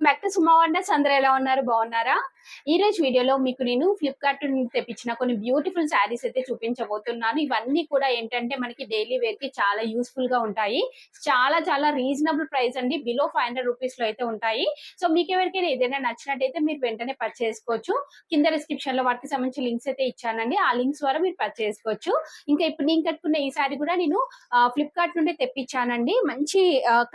Back to Suma wonders. అందరూ ఎలా ఉన్నారు? బాగున్నారా? ఈ రోజు వీడియోలో మీకు నేను ఫ్లిప్కార్ట్ నుండి తెప్పించిన కొన్ని బ్యూటిఫుల్ శారీస్ అయితే చూపించబోతున్నాను. ఇవన్నీ కూడా ఏంటంటే మనకి డైలీ వేర్ కి చాలా యూస్ఫుల్ గా ఉంటాయి. చాలా చాలా రీజనబుల్ ప్రైస్ అండి. బిలో 500 రూపీస్ లో అయితే ఉంటాయి. సో మీకు ఎవరికైనా ఏదైనా నచ్చినట్టయితే మీరు వెంటనే పర్చేస్ చేసుకోవచ్చు. కింద డిస్క్రిప్షన్ లో వాటికి సంబంధించిన లింక్స్ అయితే ఇచ్చానండి. ఆ లింక్స్ ద్వారా మీరు పర్చేస్ చేసుకోవచ్చు. ఇంకా ఇప్పుడు నేను కట్టుకున్న ఈ శారీ కూడా నేను ఫ్లిప్కార్ట్ నుండి తెప్పించానండి. మంచి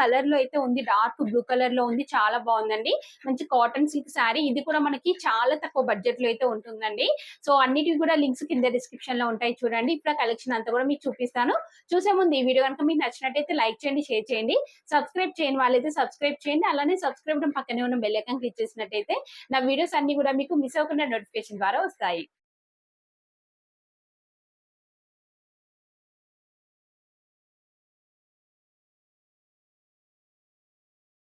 కలర్ లో అయితే ఉంది. డార్క్ బ్లూ కలర్ లో ఉంది. చాలా బాగుందండి. మంచి కాటన్ సిల్క్ శారీ. ఇది కూడా మనకి చాలా తక్కువ బడ్జెట్ లో అయితే ఉంటుందండి. సో అన్నిటివి కూడా లింక్స్ కింద డిస్క్రిప్షన్ లో ఉంటాయి చూడండి. ఇప్పుడు కలెక్షన్ అంతా కూడా మీకు చూపిస్తాను. చూసే ముందు ఈ వీడియో కనుక మీకు నచ్చినట్టయితే లైక్ చేయండి, షేర్ చేయండి. సబ్స్క్రైబ్ చేయని వాళ్ళైతే సబ్స్క్రైబ్ చేయండి. అలానే సబ్స్క్రైబ్ పక్కనే ఉన్న బెల్ ఐకాన్ క్లిక్ చేసినట్టయితే నా వీడియోస్ అన్ని కూడా మీకు మిస్ అవ్వకుండా నోటిఫికేషన్ ద్వారా వస్తాయి.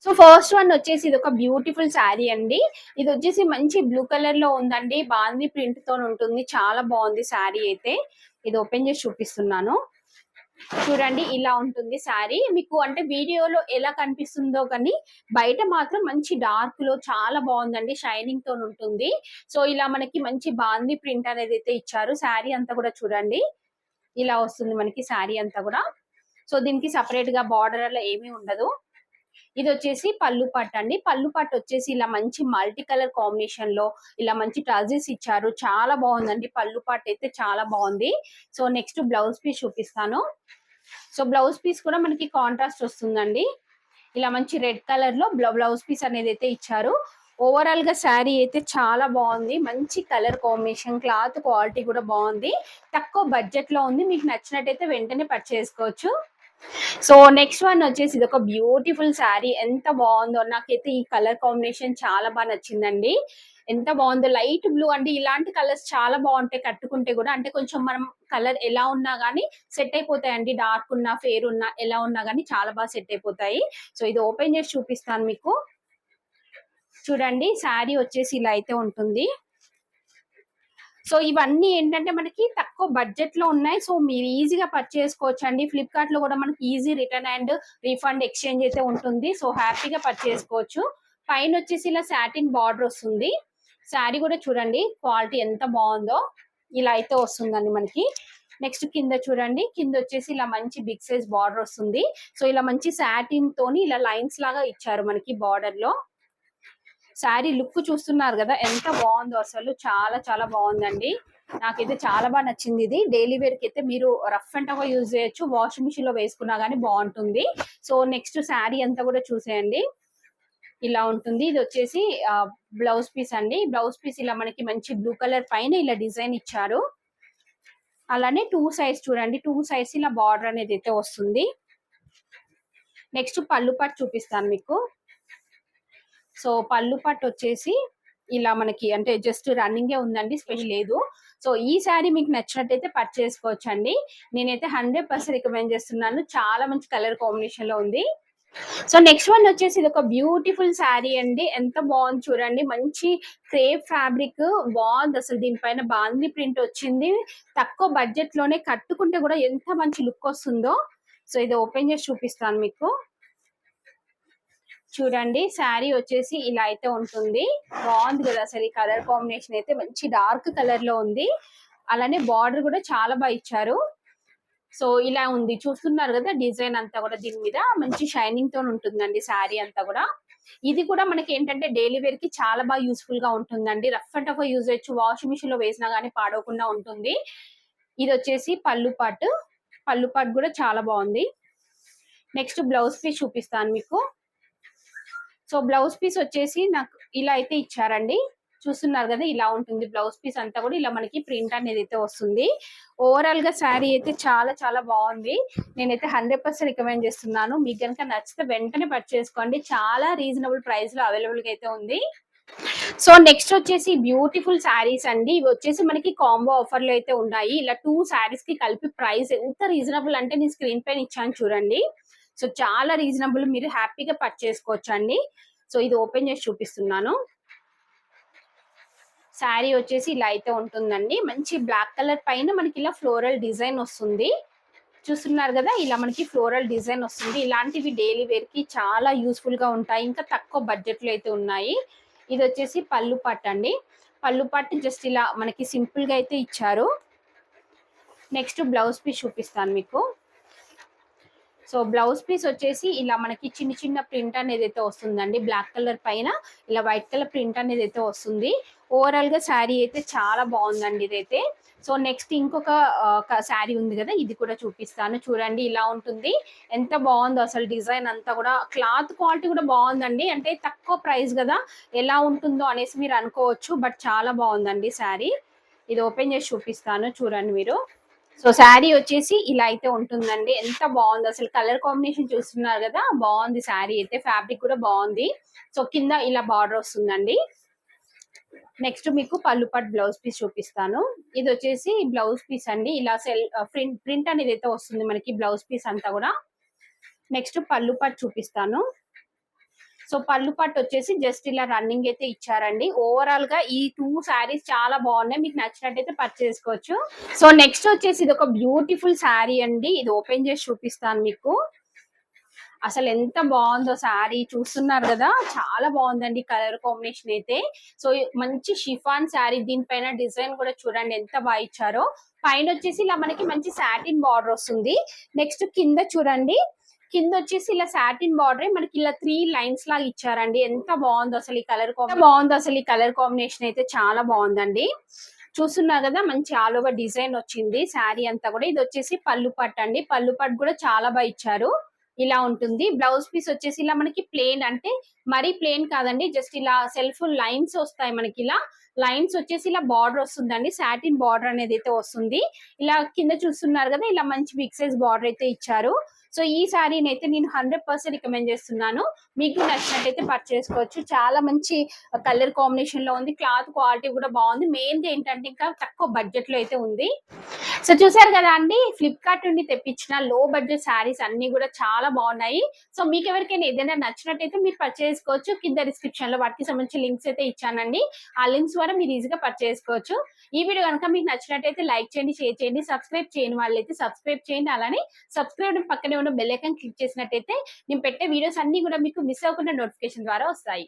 సో ఫస్ట్ వన్ వచ్చేసి ఇది ఒక బ్యూటిఫుల్ శారీ అండి. ఇది వచ్చేసి మంచి బ్లూ కలర్ లో ఉందండి. బాందీ ప్రింట్ తో ఉంటుంది. చాలా బాగుంది శారీ అయితే. ఇది ఓపెన్ చేసి చూపిస్తున్నాను చూడండి. ఇలా ఉంటుంది శారీ. మీకు అంటే వీడియోలో ఎలా కనిపిస్తుందో కానీ బయట మాత్రం మంచి డార్క్ లో చాలా బాగుందండి. షైనింగ్ తో ఉంటుంది. సో ఇలా మనకి మంచి బాందీ ప్రింట్ అనేది అయితే ఇచ్చారు. శారీ అంతా కూడా చూడండి ఇలా వస్తుంది మనకి శారీ అంతా కూడా. సో దీనికి సపరేట్ గా బార్డర్ అలా ఏమీ ఉండదు. ఇది వచ్చేసి పళ్ళు పట్టు అండి. పళ్ళు పట్టు వచ్చేసి ఇలా మంచి మల్టీ కలర్ కాంబినేషన్ లో ఇలా మంచి టజల్స్ ఇచ్చారు. చాలా బాగుందండి. పళ్ళు పట్టు అయితే చాలా బాగుంది. సో నెక్స్ట్ బ్లౌజ్ పీస్ చూపిస్తాను. సో బ్లౌజ్ పీస్ కూడా మనకి కాంట్రాస్ట్ వస్తుందండి. ఇలా మంచి రెడ్ కలర్ లో బ్లౌజ్ పీస్ అనేది అయితే ఇచ్చారు. ఓవరాల్ గా శారీ అయితే చాలా బాగుంది. మంచి కలర్ కాంబినేషన్, క్లాత్ క్వాలిటీ కూడా బాగుంది. తక్కువ బడ్జెట్ లో ఉంది. మీకు నచ్చినట్టయితే వెంటనే పర్చేస్ చేసుకోవచ్చు. సో నెక్స్ట్ వన్ వచ్చేసి ఇది ఒక బ్యూటిఫుల్ శారీ. ఎంత బాగుందో నాకైతే ఈ కలర్ కాంబినేషన్ చాలా బాగా నచ్చిందండి. ఎంత బాగుందో. లైట్ బ్లూ అండి. ఇలాంటి కలర్స్ చాలా బాగుంటాయి కట్టుకుంటే కూడా. అంటే కొంచెం మనం కలర్ ఎలా ఉన్నా గానీ సెట్ అయిపోతాయండి. డార్క్ ఉన్నా ఫేర్ ఉన్నా ఎలా ఉన్నా గానీ చాలా బాగా సెట్ అయిపోతాయి. సో ఇది ఓపెన్ చేసి చూపిస్తాను మీకు చూడండి. శారీ వచ్చేసి ఇలా అయితే ఉంటుంది. సో ఇవన్నీ ఏంటంటే మనకి తక్కువ బడ్జెట్ లో ఉన్నాయి. సో మీరు ఈజీగా పర్చేస్ చేసుకోవచ్చు అండి. ఫ్లిప్కార్ట్ లో కూడా మనకి easy return and refund exchange అయితే ఉంటుంది. సో హ్యాపీగా పర్చేస్ చేసుకోవచ్చు. పైన వచ్చేసి ఇలా సాటిన్ బార్డర్ వస్తుంది. శారీ కూడా చూడండి క్వాలిటీ ఎంత బాగుందో. ఇలా అయితే వస్తుందండి మనకి. నెక్స్ట్ కింద చూడండి. కింద వచ్చేసి ఇలా మంచి బిగ్ సైజ్ బార్డర్ వస్తుంది. సో ఇలా మంచి సాటిన్ తోని ఇలా లైన్స్ లాగా ఇచ్చారు మనకి బార్డర్ లో. శారీ లుక్ చూస్తున్నారు కదా ఎంత బాగుందో. అసలు చాలా చాలా బాగుందండి. నాకైతే చాలా బాగా నచ్చింది. ఇది డైలీ వేర్ కి అయితే మీరు రఫ్ అండ్ టఫ్ యూజ్ చేయొచ్చు. వాషింగ్ మిషన్ లో వేసుకున్నా గానీ బాగుంటుంది. సో నెక్స్ట్ శారీ అంతా కూడా చూసేయండి. ఇలా ఉంటుంది. ఇది వచ్చేసి బ్లౌజ్ పీస్ అండి. బ్లౌజ్ పీస్ ఇలా మనకి మంచి బ్లూ కలర్ పైన ఇలా డిజైన్ ఇచ్చారు. అలానే 2 సైడ్స్ చూడండి. 2 సైడ్స్ ఇలా బార్డర్ అనేది అయితే వస్తుంది. నెక్స్ట్ పళ్ళు పట్టు చూపిస్తాను మీకు. సో పళ్ళు పట్టు వచ్చేసి ఇలా మనకి అంటే జస్ట్ రన్నింగే ఉందండి. స్పెషల్ లేదు. సో ఈ శారీ మీకు నచ్చినట్టయితే పర్చేస్ చేసుకోవచ్చు అండి. నేనైతే 100% రికమెండ్ చేస్తున్నాను. చాలా మంచి కలర్ కాంబినేషన్ లో ఉంది. సో నెక్స్ట్ వన్ వచ్చేసి ఇది ఒక బ్యూటిఫుల్ శారీ అండి. ఎంత బాగుంది చూడండి. మంచి క్రేప్ ఫ్యాబ్రిక్ బాగుంది. అసలు దీనిపైన బాందీ ప్రింట్ వచ్చింది. తక్కువ బడ్జెట్ లోనే కట్టుకుంటే కూడా ఎంత మంచి లుక్ వస్తుందో. సో ఇది ఓపెన్ చేసి చూపిస్తాను మీకు చూడండి. శారీ వచ్చేసి ఇలా అయితే ఉంటుంది. బాగుంది కదా అసలు. ఈ కలర్ కాంబినేషన్ అయితే మంచి డార్క్ కలర్ లో ఉంది. అలానే బార్డర్ కూడా చాలా బాగా ఇచ్చారు. సో ఇలా ఉంది చూస్తున్నారు కదా. డిజైన్ అంతా కూడా దీని మీద మంచి షైనింగ్ తో ఉంటుందండి శారీ అంతా కూడా. ఇది కూడా మనకి ఏంటంటే డైలీ వేర్ కి చాలా బాగా యూస్ఫుల్ గా ఉంటుందండి. రఫ్ అండ్ టఫ్ యూజ్ చేయొచ్చు. వాషింగ్ మిషన్ లో వేసినా గానీ పాడవకుండా ఉంటుంది. ఇది వచ్చేసి పళ్ళు పాటు. పళ్ళు పాటు కూడా చాలా బాగుంది. నెక్స్ట్ బ్లౌజ్ పీస్ చూపిస్తాను మీకు. సో బ్లౌజ్ పీస్ వచ్చేసి నాకు ఇలా అయితే ఇచ్చారండి. చూస్తున్నారు కదా ఇలా ఉంటుంది. బ్లౌజ్ పీస్ అంతా కూడా ఇలా మనకి ప్రింట్ అనేది అయితే వస్తుంది. ఓవరాల్ గా శారీ అయితే చాలా చాలా బాగుంది. నేనైతే 100% రికమెండ్ చేస్తున్నాను. మీకు కనుక నచ్చితే వెంటనే పర్చేస్ చేసుకోండి. చాలా రీజనబుల్ ప్రైస్ లో అవైలబుల్ గా అయితే ఉంది. సో నెక్స్ట్ వచ్చేసి బ్యూటిఫుల్ శారీస్ అండి. ఇవి వచ్చేసి మనకి కాంబో ఆఫర్ లో అయితే ఉన్నాయి. ఇలా 2 శారీస్ కి కలిపి ప్రైస్ ఎంత రీజనబుల్ అంటే నేను స్క్రీన్ పైన ఇచ్చాను చూడండి. సో చాలా రీజనబుల్. మీరు హ్యాపీగా పర్చేస్ చేసుకోవచ్చు అండి. సో ఇది ఓపెన్ చేసి చూపిస్తున్నాను. శారీ వచ్చేసి ఇలా అయితే ఉంటుందండి. మంచి బ్లాక్ కలర్ పైన మనకి ఇలా ఫ్లోరల్ డిజైన్ వస్తుంది. చూస్తున్నారు కదా, ఇలా మనకి ఫ్లోరల్ డిజైన్ వస్తుంది. ఇలాంటివి డైలీ వేర్ కి చాలా యూస్ఫుల్ గా ఉంటాయి. ఇంకా తక్కువ బడ్జెట్ లో అయితే ఉన్నాయి. ఇది వచ్చేసి పళ్ళు పట్టు అండి. పళ్ళు పట్టు జస్ట్ ఇలా మనకి సింపుల్ గా అయితే ఇచ్చారు. నెక్స్ట్ బ్లౌజ్ పీస్ చూపిస్తాను మీకు. సో బ్లౌజ్ పీస్ వచ్చేసి ఇలా మనకి చిన్న చిన్న ప్రింట్ అనేది అయితే వస్తుందండి. బ్లాక్ కలర్ పైన ఇలా వైట్ కలర్ ప్రింట్ అనేది అయితే వస్తుంది. ఓవరాల్ గా శారీ అయితే చాలా బాగుందండి ఇదైతే. సో నెక్స్ట్ ఇంకొక శారీ ఉంది కదా, ఇది కూడా చూపిస్తాను. చూడండి ఇలా ఉంటుంది. ఎంత బాగుందో అసలు డిజైన్ అంతా కూడా. క్లాత్ క్వాలిటీ కూడా బాగుందండి. అంటే తక్కువ ప్రైస్ కదా, ఎలా ఉంటుందో అనేసి మీరు అనుకోవచ్చు. బట్ చాలా బాగుందండి శారీ. ఇది ఓపెన్ చేసి చూపిస్తాను, చూడండి మీరు. సో శారీ వచ్చేసి ఇలా అయితే ఉంటుందండి. ఎంత బాగుంది అసలు. కలర్ కాంబినేషన్ చూస్తున్నారు కదా, బాగుంది శారీ అయితే. ఫ్యాబ్రిక్ కూడా బాగుంది. సో కింద ఇలా బార్డర్ వస్తుందండి. నెక్స్ట్ మీకు పళ్ళు పట్టు బ్లౌజ్ పీస్ చూపిస్తాను. ఇది వచ్చేసి బ్లౌజ్ పీస్ అండి. ఇలా ప్రింట్ అనేది అయితే వస్తుంది మనకి బ్లౌజ్ పీస్ అంతా కూడా. నెక్స్ట్ పళ్ళు పట్టు చూపిస్తాను. సో పళ్ళు పట్టు వచ్చేసి జస్ట్ ఇలా రన్నింగ్ అయితే ఇచ్చారండి. ఓవరాల్ గా ఈ 2 శారీస్ చాలా బాగున్నాయి. మీకు నచ్చినట్టయితే పర్చేస్ చేసుకోవచ్చు. సో నెక్స్ట్ వచ్చేసి ఇది ఒక బ్యూటిఫుల్ శారీ అండి. ఇది ఓపెన్ చేసి చూపిస్తాను మీకు. అసలు ఎంత బాగుందో శారీ, చూస్తున్నారు కదా, చాలా బాగుందండి కలర్ కాంబినేషన్ అయితే. సో మంచి షిఫాన్ శారీ. దీనిపైన డిజైన్ కూడా చూడండి ఎంత బాగా ఇచ్చారో. పైన వచ్చేసి ఇలా మనకి మంచి సాటిన్ బార్డర్ వస్తుంది. నెక్స్ట్ కింద చూడండి, కింద వచ్చేసి ఇలా సాటిన్ బార్డర్ మనకి ఇలా 3 లైన్స్ లాగా ఇచ్చారండి. ఎంత బాగుందో అసలు ఈ కలర్ కాంబినేషన్ అయితే చాలా బాగుందండి. చూస్తున్నారు కదా, మంచి ఆల్ ఓవర్ డిజైన్ వచ్చింది శారీ అంతా కూడా. ఇది వచ్చేసి పళ్ళు పట్టు అండి. పళ్ళు పట్టు కూడా చాలా బాగా ఇచ్చారు. ఇలా ఉంటుంది. బ్లౌజ్ పీస్ వచ్చేసి ఇలా మనకి ప్లేన్, అంటే మరీ ప్లేన్ కాదండి, జస్ట్ ఇలా సెల్ఫ్ లైన్స్ వస్తాయి మనకి. ఇలా లైన్స్ వచ్చేసి ఇలా బార్డర్ వస్తుందండి. సాటిన్ బార్డర్ అనేది అయితే వస్తుంది. ఇలా కింద చూస్తున్నారు కదా, ఇలా మంచి బిగ్ సైజ్ బార్డర్ అయితే ఇచ్చారు. సో ఈ శారీని అయితే నేను 100% రికమెండ్ చేస్తున్నాను. మీకు నచ్చినట్టయితే పర్చేస్ చేసుకోవచ్చు. చాలా మంచి కలర్ కాంబినేషన్ లో ఉంది. క్లాత్ క్వాలిటీ కూడా బాగుంది. మెయిన్ గా ఏంటంటే ఇంకా తక్కువ బడ్జెట్ లో అయితే ఉంది. సో చూసారు కదా అండి, ఫ్లిప్కార్ట్ నుండి తెప్పించిన లో బడ్జెట్ శారీస్ అన్ని కూడా చాలా బాగున్నాయి. సో మీకు ఎవరికైనా ఏదైనా నచ్చినట్టయితే మీరు పర్చేస్ చేసుకోవచ్చు. కింద డిస్క్రిప్షన్ లో వాటికి సంబంధించి లింక్స్ అయితే ఇచ్చానండి. ఆ లింక్స్ ద్వారా మీరు ఈజీగా పర్చేస్ చేసుకోవచ్చు. ఈ వీడియో కనుక మీకు నచ్చినట్టయితే లైక్ చేయండి, షేర్ చేయండి. సబ్స్క్రైబ్ చేయని వాళ్ళైతే సబ్స్క్రైబ్ చేయండి. అలానే సబ్స్క్రైబ్ పక్కనే ఉన్న బెల్ ఐకాన్ క్లిక్ చేసినట్టయితే నేను పెట్టే వీడియోస్ అన్ని కూడా మీకు మిస్ అవ్వకుండా నోటిఫికేషన్ ద్వారా వస్తాయి.